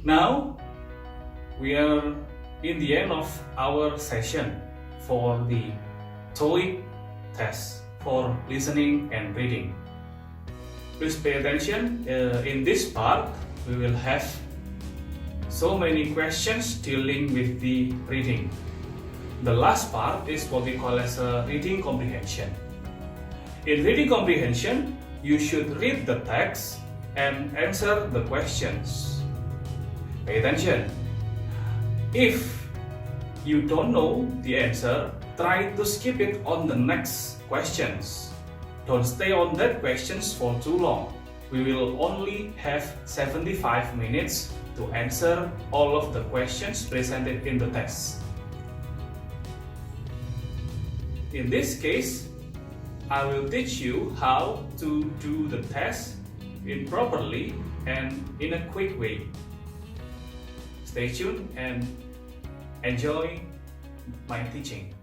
Now we are in the end of our session for the TOEIC test for listening and reading. Please pay attention. In this part, we will have so many questions dealing with the reading. The last part is what we call as a reading comprehension. In reading comprehension, you should read the text and answer the questions. Pay attention. If you don't know the answer, try to skip it on the next questions. Don't stay on that questions for too long. We will only have 75 minutes to answer all of the questions presented in the test. In this case, I will teach you how to do the test properly and in a quick way. Stay tuned and enjoy my teaching.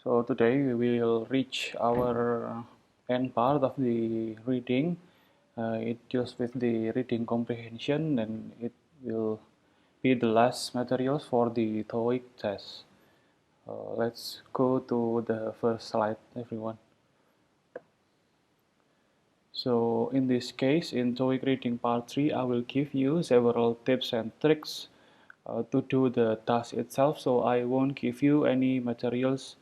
So today we will reach our end part of the reading. It deals with the reading comprehension, and it will be the last materials for the TOEIC test. Let's go to the first slide, everyone. So in this case, in TOEIC reading part 3, I will give you several tips and tricks to do the task itself. So I won't give you any materials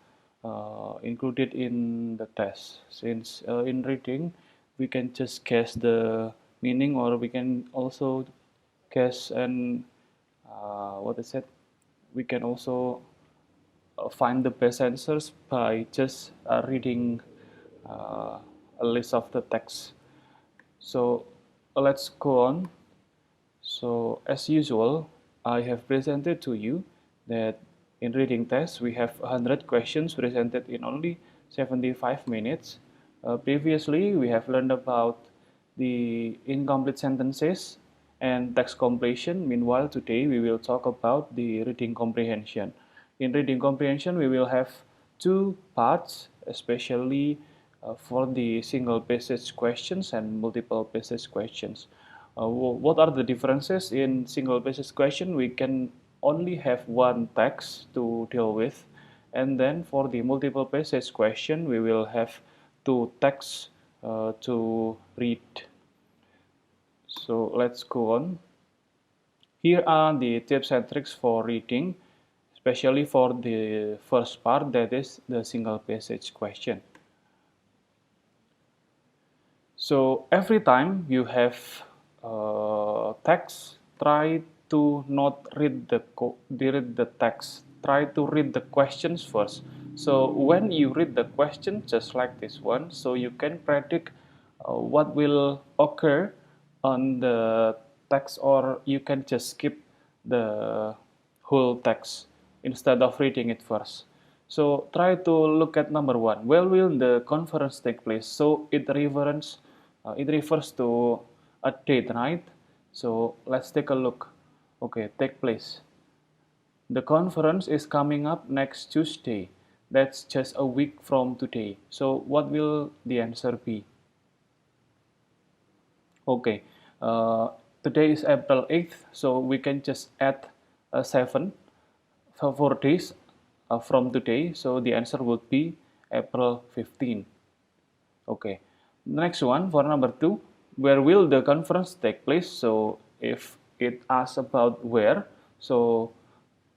included in the test, since in reading we can just guess the meaning, or we can also guess and we can also find the best answers by just reading a list of the text. So let's go on. So as usual, I have presented to you that in reading test we have 100 questions presented in only 75 minutes. Previously we have learned about the incomplete sentences and text completion. Meanwhile, today we will talk about the reading comprehension. In reading comprehension, we will have two parts, especially for the single passage questions and multiple passage questions. What are the differences? In single passage question, we can only have one text to deal with, and then for the multiple passage question, we will have two texts to read. So let's go on. Here are the tips and tricks for reading, especially for the first part, that is the single passage question. So every time you have text, try to not read the text. Try to read the questions first. So when you read the question, just like this one, so you can predict what will occur on the text, or you can just skip the whole text instead of reading it first. So try to look at number one. Where will the conference take place? So it refers to a date, right? So let's take a look. Okay, take place. The conference is coming up next Tuesday. That's just a week from today. So what will the answer be? Okay, today is April 8th, so we can just add 7 for 4 days from today. So the answer would be April 15. Okay, next one for number 2, where will the conference take place? So if it asks about where, so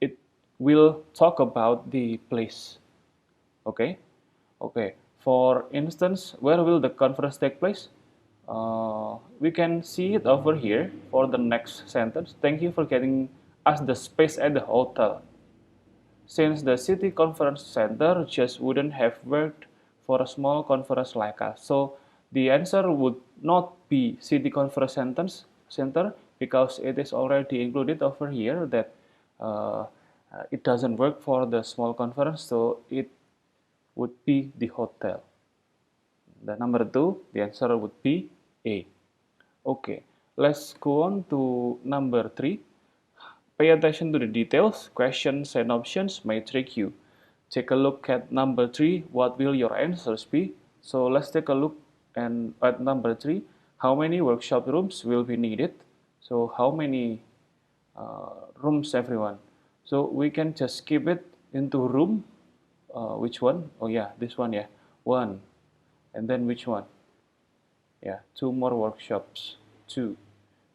it will talk about the place. Okay, for instance, where will the conference take place? We can see it over here for the next sentence. Thank you for getting us the space at the hotel. Since the city conference center just wouldn't have worked for a small conference like us. So the answer would not be city conference center, because it is already included over here that it doesn't work for the small conference, so it would be the hotel. The number 2, the answer would be A. Okay, let's go on to number 3. Pay attention to the details. Questions and options may trick you. Take a look at number 3. What will your answers be? So let's take a look at number 3. How many workshop rooms will be needed? So how many rooms, everyone? So we can just skip it into room. Which one? Oh yeah, this one, yeah, one. And then which one? Yeah, two more workshops, two.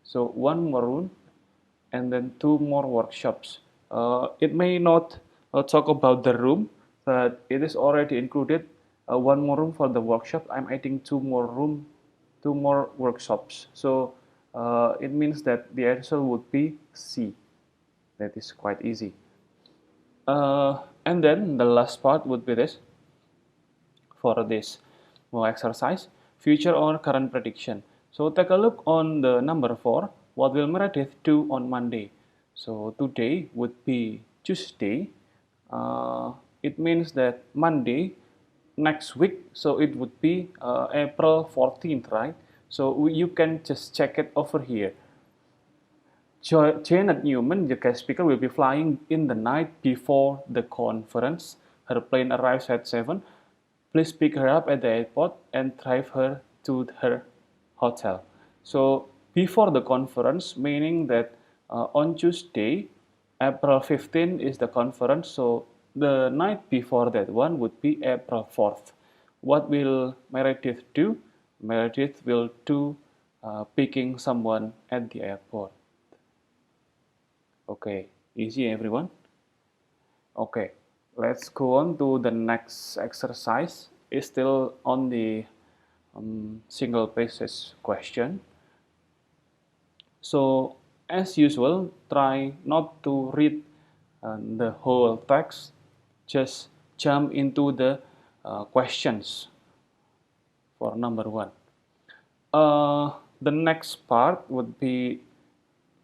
So one more room and then two more workshops. It may not talk about the room, but it is already included one more room for the workshop. I'm adding two more room, two more workshops. So it means that the answer would be C. That is quite easy. And then the last part would be this for this exercise, future or current prediction. So take a look on the number 4. What will Meredith do on Monday? So today would be Tuesday. It means that Monday next week, so it would be April 14th, right? So you can just check it over here. Janet Newman, the guest speaker, will be flying in the night before the conference. Her plane arrives at 7. Please pick her up at the airport and drive her to her hotel. So before the conference, meaning that on Tuesday, April 15 is the conference. So the night before that one would be April 4th. What will Meredith do? Meredith will do picking someone at the airport. Okay, easy everyone. Okay, let's go on to the next exercise. It's still on the single passage question. So, as usual, try not to read the whole text, just jump into the questions for number 1. The next part would be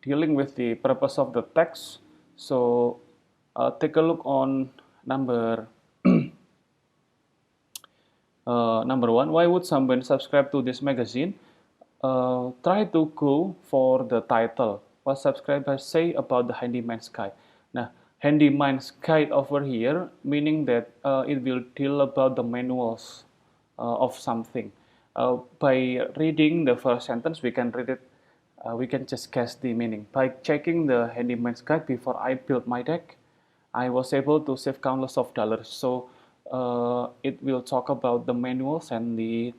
dealing with the purpose of the text. So, take a look on number number 1. Why would someone subscribe to this magazine? Try to go for the title. What subscribers say about the Handyman's Guide? Now, Handyman's Guide over here, meaning that it will deal about the manuals of something. By reading the first sentence, we can read it. We can just guess the meaning. By checking the Handyman's Guide before I built my deck, I was able to save countless of dollars. So it will talk about the manuals and the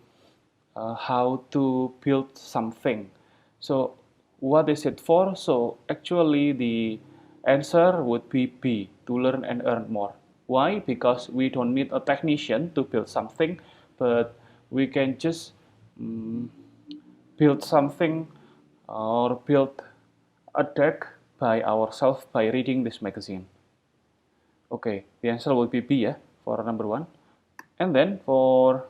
how to build something. So what is it for? So actually the answer would be B, to learn and earn more. Why? Because we don't need a technician to build something, but we can just build something or build a deck by ourselves by reading this magazine. Okay, the answer will be B, yeah, for number 1. And then for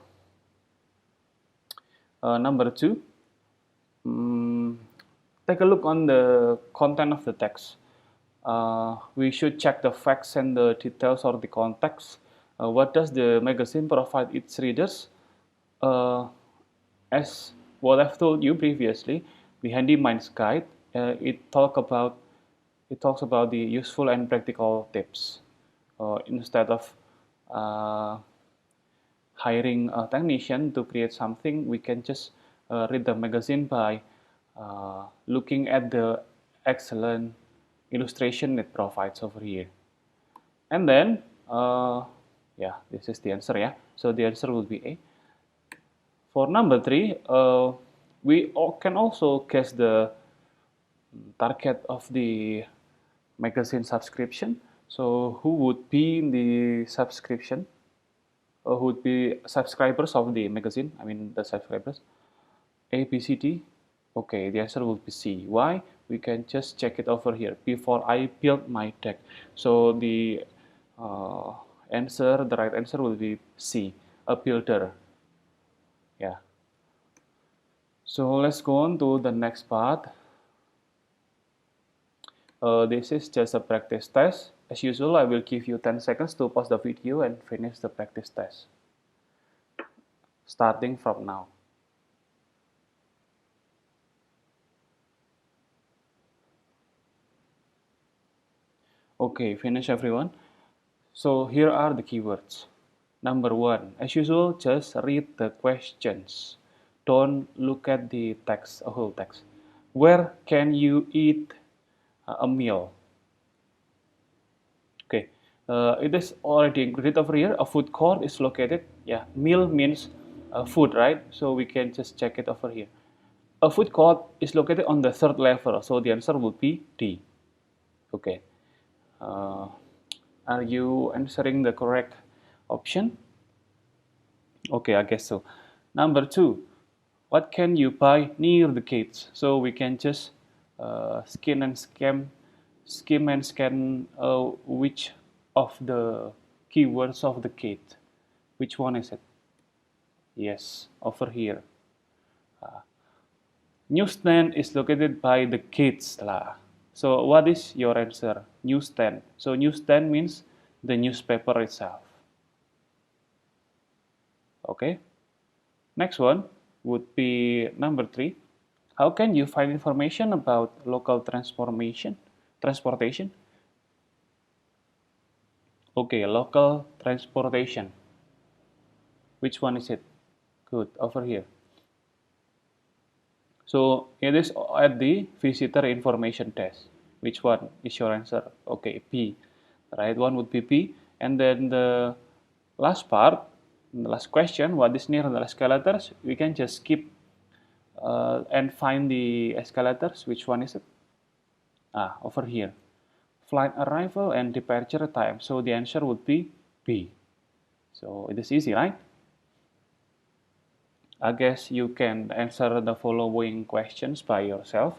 number 2, take a look on the content of the text. We should check the facts and the details or the context. What does the magazine provide its readers? As what I've told you previously, the Handyman's Guide, it talks about the useful and practical tips. Instead of hiring a technician to create something, we can just read the magazine by looking at the excellent illustration it provides over here. And then, yeah, this is the answer, yeah. So the answer will be A. For number 3, we can also guess the target of the magazine subscription. So who would be in the subscription? Who would be subscribers of the magazine? I mean the subscribers. A, B, C, D. Okay, the answer will be C. Why? We can just check it over here. Before I build my deck. So the right answer will be C, a builder. Yeah. So let's go on to the next part. This is just a practice test. As usual, I will give you 10 seconds to pause the video and finish the practice test. Starting from now. Okay, finish everyone. So here are the keywords. Number 1, as usual, just read the questions. Don't look at the text, a whole text. Where can you eat a meal? Okay, it is already included over here. A food court is located. Yeah, meal means food, right? So we can just check it over here. A food court is located on the third level, so the answer would be D. Okay. Uh, are you answering the correct option? Okay, I guess so. Number two, what can you buy near the gates? So we can just skim and scan which of the keywords of the gate. Which one is it? Yes, over here. Newsstand is located by the gates lah. So what is your answer? Newsstand. So newsstand means the newspaper itself. Okay. Next one would be number three. How can you find information about local transportation? Okay, local transportation. Which one is it? Good, over here. So it is at the visitor information desk. Which one is your answer? Okay, B. The right one would be B. And then the last part, the last question, what is near the escalators? We can just skip and find the escalators. Which one is it? Over here. Flight arrival and departure time. So the answer would be B. So it is easy, right? I guess you can answer the following questions by yourself.